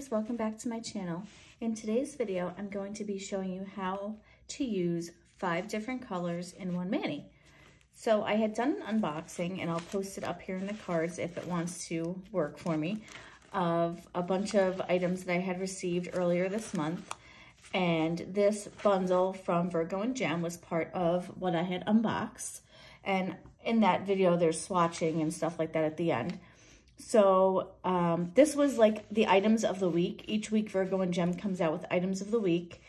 Welcome back to my channel. In today's video, I'm going to be showing you how to use 5 different colors in one mani. So I had done an unboxing, and I'll post it up here in the cards if it wants to work for me, of a bunch of items that I had received earlier this month. And this bundle from Virgo Gem was part of what I had unboxed. And in that video, there's swatching and stuff like that at the end. So this was like the items of the week. Each week Virgo Gem comes out with items of the week,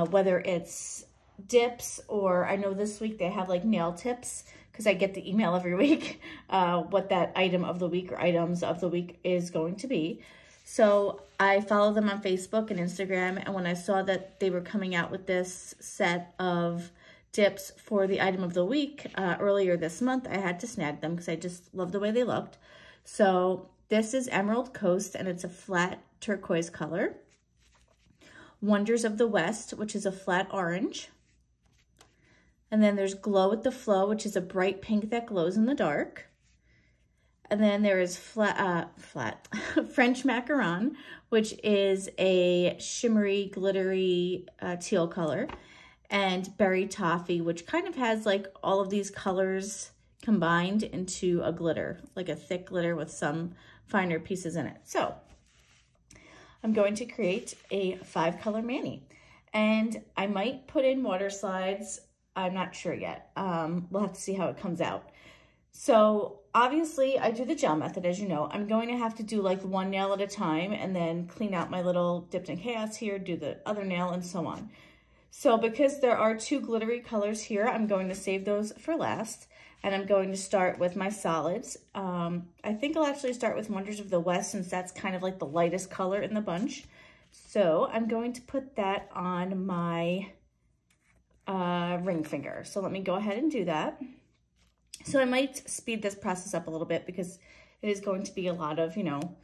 whether it's dips or I know this week they have like nail tips because I get the email every week what that item of the week or items of the week is going to be. So I follow them on Facebook and Instagram, and when I saw that they were coming out with this set of dips for the item of the week earlier this month, I had to snag them because I just love the way they looked. So this is Emerald Coast, and it's a flat turquoise color. Wonders of the West, which is a flat orange. And then there's Glow with the Flow, which is a bright pink that glows in the dark. And then there is French Macaroon, which is a shimmery, glittery teal color. And Berry Toffee, which kind of has like all of these colors combined into a glitter, like a thick glitter with some finer pieces in it. So I'm going to create a 5-color mani, and I might put in water slides. I'm not sure yet. We'll have to see how it comes out. So obviously I do the gel method, as you know. I'm going to have to do like one nail at a time and then clean out my little Dipped in Chaos here, do the other nail, and so on. So because there are 2 glittery colors here, I'm going to save those for last. And I'm going to start with my solids. I think I'll actually start with Wonders of the West, since that's kind of like the lightest color in the bunch. So I'm going to put that on my ring finger. So let me go ahead and do that. So I might speed this process up a little bit because it is going to be a lot of, you know,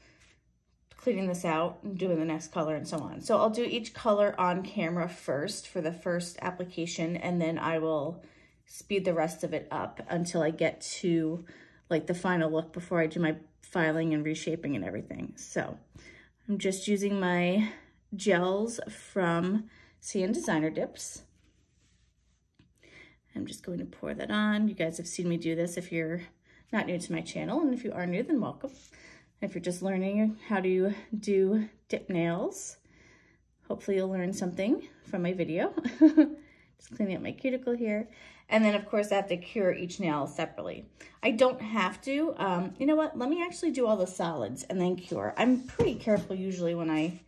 cleaning this out and doing the next color and so on. So I'll do each color on camera first for the first application, and then I will speed the rest of it up until I get to like the final look before I do my filing and reshaping and everything. So I'm just using my gels from CN Designer Dips. I'm just going to pour that on. You guys have seen me do this if you're not new to my channel, and if you are new, then welcome. If you're just learning how to do dip nails, hopefully you'll learn something from my video. Just cleaning up my cuticle here. And then, of course, I have to cure each nail separately. I don't have to. You know what? Let me actually do all the solids and then cure. I'm pretty careful usually when I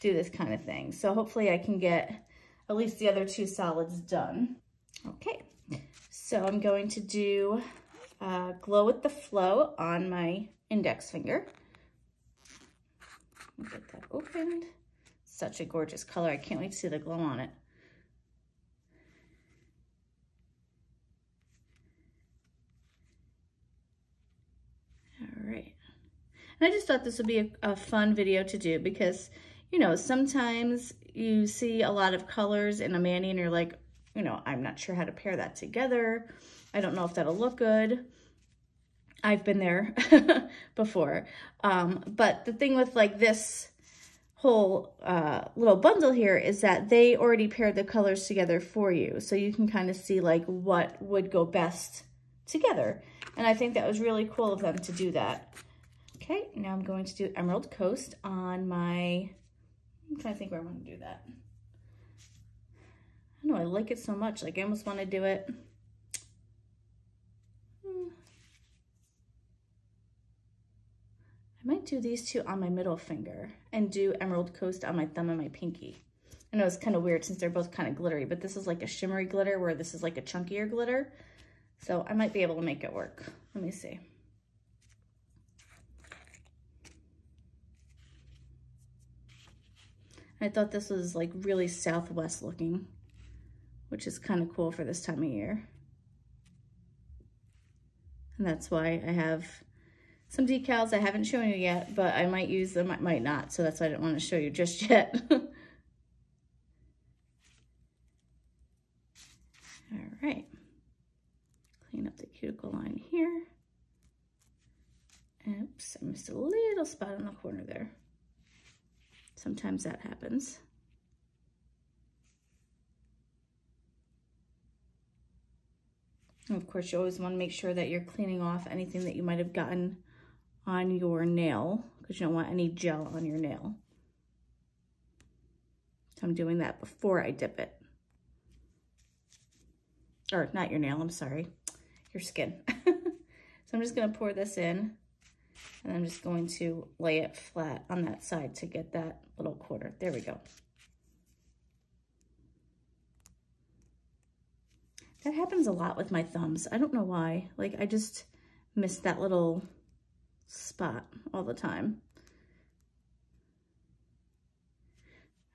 do this kind of thing. So hopefully I can get at least the other 2 solids done. Okay. So I'm going to do Glow with the Flow on my index finger. Get that opened. Such a gorgeous color. I can't wait to see the glow on it. And I just thought this would be a fun video to do because, you know, sometimes you see a lot of colors in a mani and you're like, you know, I'm not sure how to pair that together. I don't know if that'll look good. I've been there before. But the thing with like this whole little bundle here is that they already paired the colors together for you. So you can kind of see like what would go best together. And I think that was really cool of them to do that. Okay, now I'm going to do Emerald Coast on my, I'm trying to think where I want to do that. I don't know, I like it so much, like I almost want to do it. I might do these 2 on my middle finger and do Emerald Coast on my thumb and my pinky. I know it's kind of weird since they're both kind of glittery, but this is like a shimmery glitter where this is like a chunkier glitter. So I might be able to make it work. Let me see. I thought this was like really Southwest looking, which is kind of cool for this time of year. And that's why I have some decals I haven't shown you yet, but I might use them, I might not. So that's why I didn't want to show you just yet. All right. Clean up the cuticle line here. Oops, I missed a little spot on the corner there. Sometimes that happens. And of course, you always want to make sure that you're cleaning off anything that you might have gotten on your nail, because you don't want any gel on your nail. So I'm doing that before I dip it. Or not your nail, I'm sorry, your skin. So I'm just gonna pour this in, and I'm just going to lay it flat on that side to get that little quarter. There we go. That happens a lot with my thumbs. I don't know why. Like, I just miss that little spot all the time.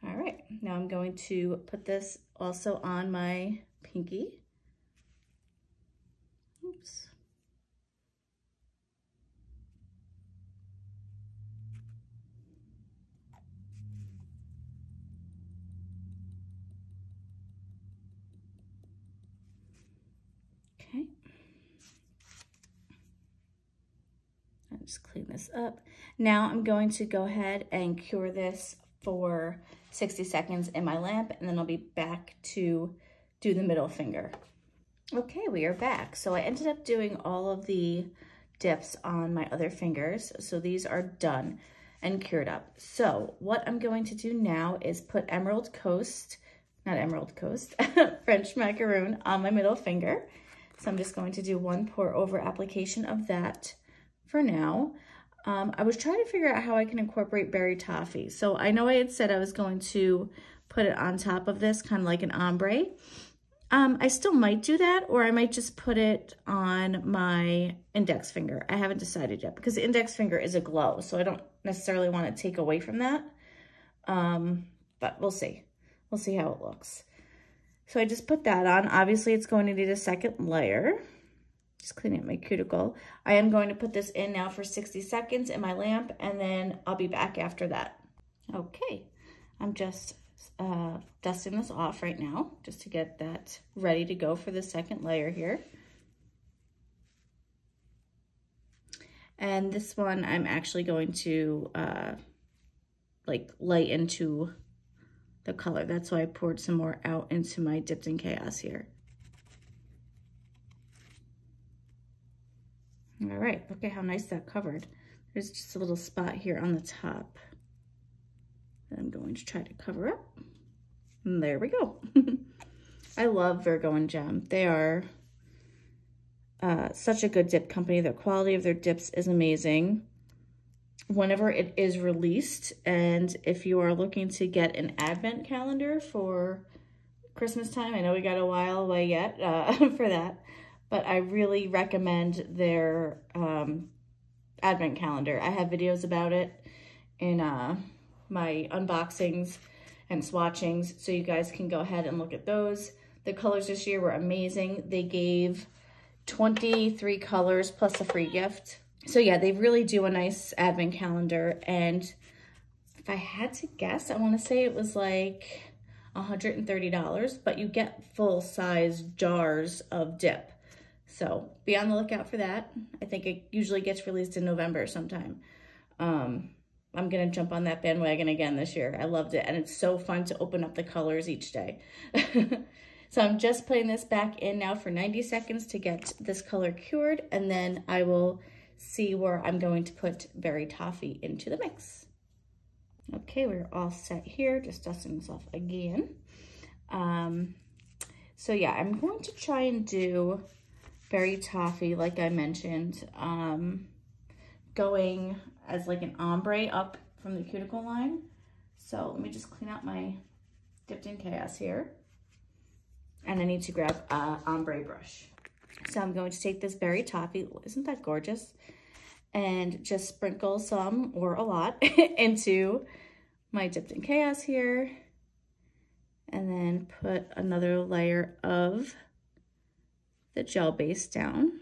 All right, now I'm going to put this also on my pinky. Oops. Okay. I'll just clean this up. Now I'm going to go ahead and cure this for 60 seconds in my lamp, and then I'll be back to do the middle finger. Okay, we are back. So I ended up doing all of the dips on my other fingers. So these are done and cured up. So what I'm going to do now is put French Macaroon on my middle finger. So I'm just going to do one pour over application of that for now. I was trying to figure out how I can incorporate berry toffee. So I know I had said I was going to put it on top of this, kind of like an ombre. I still might do that, or I might just put it on my index finger. I haven't decided yet, because the index finger is a glow, so I don't necessarily want to take away from that. But we'll see. We'll see how it looks. So I just put that on. Obviously, it's going to need a second layer. Just cleaning up my cuticle. I am going to put this in now for 60 seconds in my lamp, and then I'll be back after that. Okay, I'm just dusting this off right now, just to get that ready to go for the second layer here. And this one I'm actually going to like lay into the color. That's why I poured some more out into my Dipped in Chaos here. All right, look at how nice that covered. There's just a little spot here on the top that I'm going to try to cover up. And there we go. I love Virgo Gem. They are such a good dip company. The quality of their dips is amazing. Whenever it is released, and if you are looking to get an advent calendar for Christmas time, I know we got a while away yet for that, but I really recommend their advent calendar. I have videos about it in my unboxings and swatchings, so you guys can go ahead and look at those. The colors this year were amazing. They gave 23 colors plus a free gift. So yeah, they really do a nice advent calendar, and if I had to guess, I want to say it was like $130, but you get full-size jars of dip. So be on the lookout for that. I think it usually gets released in November sometime. I'm gonna jump on that bandwagon again this year. I loved it, and it's so fun to open up the colors each day. So I'm just putting this back in now for 90 seconds to get this color cured, and then I will see where I'm going to put berry toffee into the mix. Okay, we're all set here. Just dusting this off again. So yeah, I'm going to try and do berry toffee, like I mentioned, going as like an ombre up from the cuticle line. So let me just clean out my Dipped in Chaos here. And I need to grab an ombre brush. So I'm going to take this berry toffee, isn't that gorgeous? And just sprinkle some, or a lot, into my Dipped in Chaos here. And then put another layer of the gel base down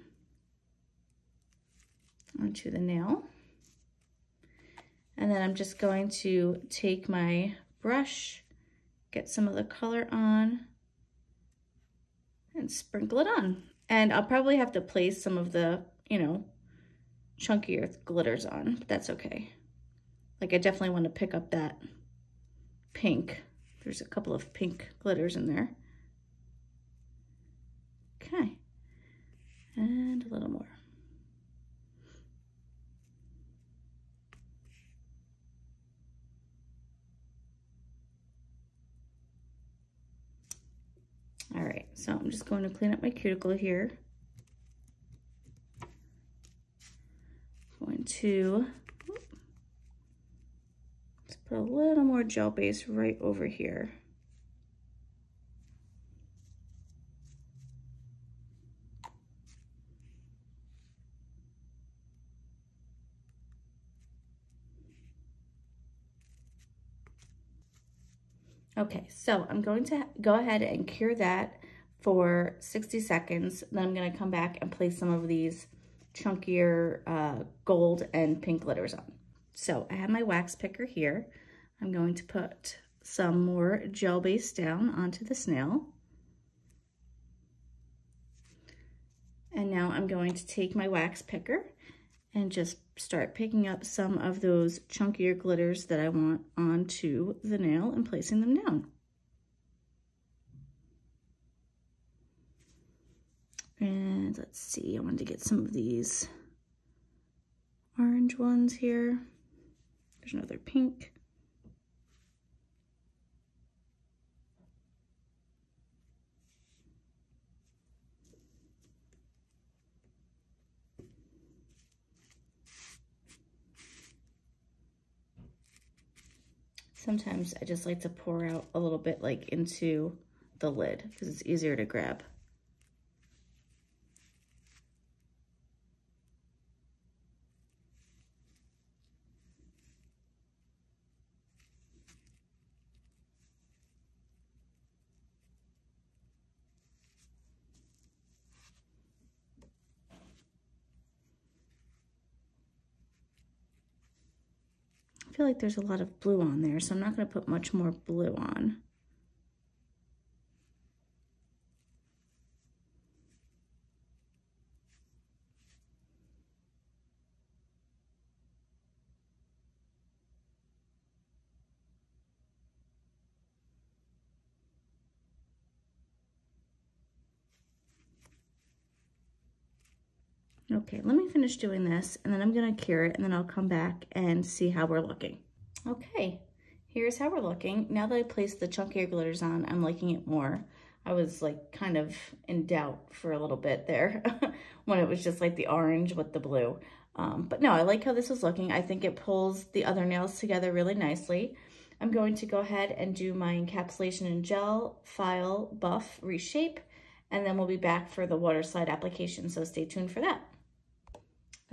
onto the nail. And then I'm just going to take my brush, get some of the color on, and sprinkle it on. And I'll probably have to place some of the, you know, chunkier glitters on, but that's okay. Like I definitely want to pick up that pink. There's a couple of pink glitters in there. Okay, and a little more. All right, so I'm just going to clean up my cuticle here. Going to just put a little more gel base right over here. Okay, so I'm going to go ahead and cure that for 60 seconds. Then I'm going to come back and place some of these chunkier gold and pink glitters on. So I have my wax picker here. I'm going to put some more gel base down onto the snail. And now I'm going to take my wax picker and just start picking up some of those chunkier glitters that I want onto the nail and placing them down. And let's see, I wanted to get some of these orange ones here. There's another pink. Sometimes I just like to pour out a little bit like into the lid because it's easier to grab. I feel like there's a lot of blue on there, so I'm not going to put much more blue on. Okay, let me finish doing this and then I'm gonna cure it and then I'll come back and see how we're looking. Okay, here's how we're looking. Now that I placed the chunkier glitters on, I'm liking it more. I was like kind of in doubt for a little bit there when it was just like the orange with the blue. But no, I like how this is looking. I think it pulls the other nails together really nicely. I'm going to go ahead and do my encapsulation in gel, file, buff, reshape, and then we'll be back for the Waterslide application, so stay tuned for that.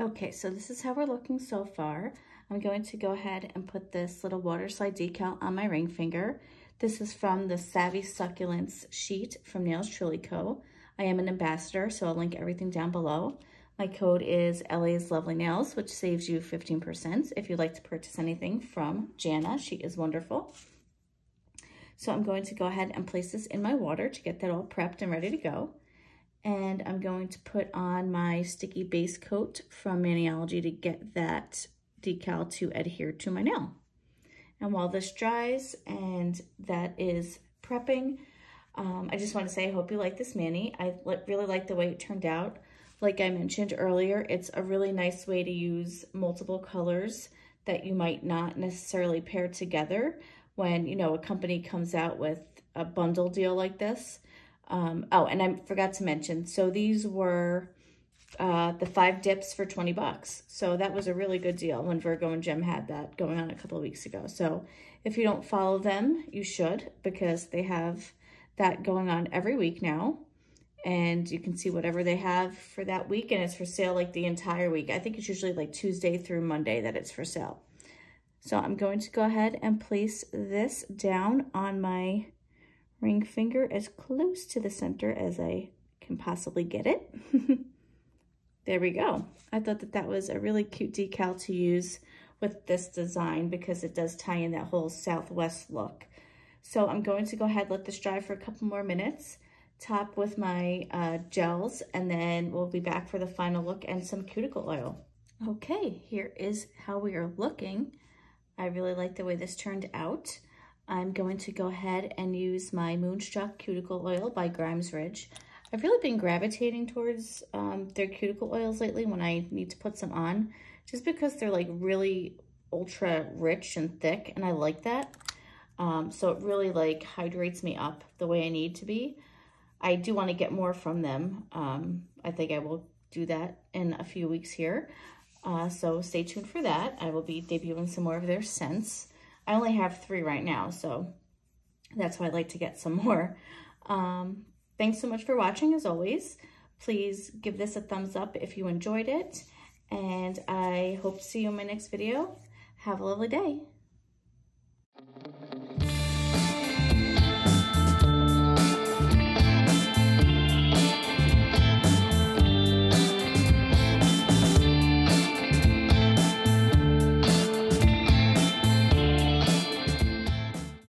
Okay, so this is how we're looking so far. I'm going to go ahead and put this little Waterslide decal on my ring finger. This is from the Savvy Succulents sheet from Nails Truly Co. I am an ambassador, so I'll link everything down below. My code is laslovelynails, which saves you 15% if you'd like to purchase anything from Jana. She is wonderful. So I'm going to go ahead and place this in my water to get that all prepped and ready to go. And I'm going to put on my sticky base coat from Maniology to get that decal to adhere to my nail. And while this dries and that is prepping, I just want to say I hope you like this mani. I really like the way it turned out. Like I mentioned earlier, it's a really nice way to use multiple colors that you might not necessarily pair together when, you know, a company comes out with a bundle deal like this. Oh, and I forgot to mention, so these were the 5 dips for 20 bucks. So that was a really good deal when Virgo and Gem had that going on a couple of weeks ago. So if you don't follow them, you should, because they have that going on every week now. And you can see whatever they have for that week, and it's for sale like the entire week. I think it's usually like Tuesday through Monday that it's for sale. So I'm going to go ahead and place this down on my ring finger as close to the center as I can possibly get it. There we go. I thought that that was a really cute decal to use with this design because it does tie in that whole Southwest look. So I'm going to go ahead and let this dry for a couple more minutes, top with my gels, and then we'll be back for the final look and some cuticle oil. Okay, here is how we are looking. I really like the way this turned out. I'm going to go ahead and use my Moonstruck Cuticle Oil by Grimes Ridge. I've really been gravitating towards their cuticle oils lately when I need to put some on, just because they're like really ultra rich and thick, and I like that. So it really like hydrates me up the way I need to be. I do want to get more from them. I think I will do that in a few weeks here. So stay tuned for that. I will be debuting some more of their scents. I only have 3 right now, so that's why I like to get some more. Thanks so much for watching, as always. Please give this a thumbs up if you enjoyed it, and I hope to see you in my next video. Have a lovely day.